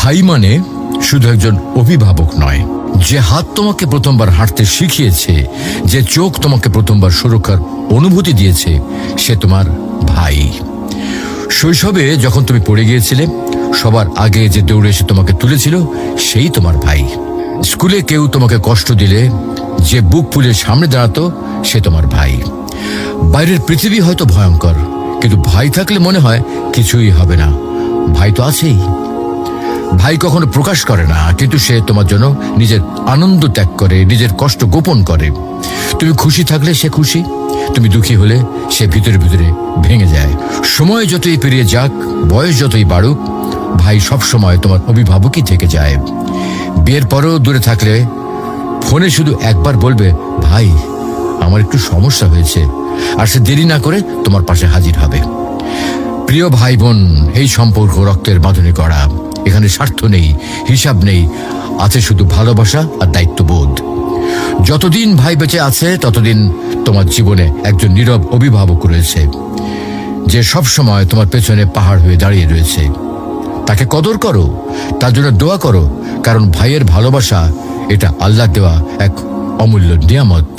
ভাই মানে শুধু একজন অভিভাবক নয়, যে হাত তোমাকে প্রথমবার হাঁটতে শিখিয়েছে, যে চোখ তোমাকে প্রথমবার সুরক্ষার অনুভূতি দিয়েছে, সে তোমার ভাই। শৈশবে যখন তুমি পড়ে গিয়েছিলে, সবার আগে যে দৌড়ে এসে তোমাকে তুলেছিল, সেই তোমার ভাই। স্কুলে কেউ তোমাকে কষ্ট দিলে যে বুক ফুলে সামনে দাঁড়াতো, সে তোমার ভাই। বাইরের পৃথিবী হয়তো ভয়ঙ্কর, কিন্তু ভাই থাকলে মনে হয় কিছুই হবে না। ভাই তো আছেই। ভাই কখনো প্রকাশ করে না, কিন্তু সে তোমার জন্য নিজের আনন্দ ত্যাগ করে, নিজের কষ্ট গোপন করে। তুমি খুশি থাকলে সে খুশি, তুমি দুঃখী হলে সে ভিতরে ভিতরে ভেঙে যায়। সময় যতই পেরিয়ে যাক, বয়স যতই বাড়ুক, ভাই সব সময় তোমার অভিভাবকই থেকে যায়। বিয়ের পরেও দূরে থাকলে ফোনে শুধু একবার বলবে, ভাই আমার একটু সমস্যা হয়েছে, আর সে দেরি না করে তোমার পাশে হাজির হবে। প্রিয় ভাই বোন, এই সম্পর্ক রক্তের বাঁধনে গড়া। এখানে স্বার্থ নেই, হিসাব নেই, আছে শুধু ভালোবাসা আর দায়িত্ববোধ। যতদিন ভাই বেঁচে আছে, ততদিন তোমার জীবনে একজন নীরব অভিভাবক রয়েছে, যে সব সময় তোমার পেছনে পাহাড় হয়ে দাঁড়িয়ে রয়েছে। তাকে কদর করো, তার জন্য দোয়া করো, কারণ ভাইয়ের ভালোবাসা এটা আল্লাহ দেওয়া এক অমূল্য নিয়ামত।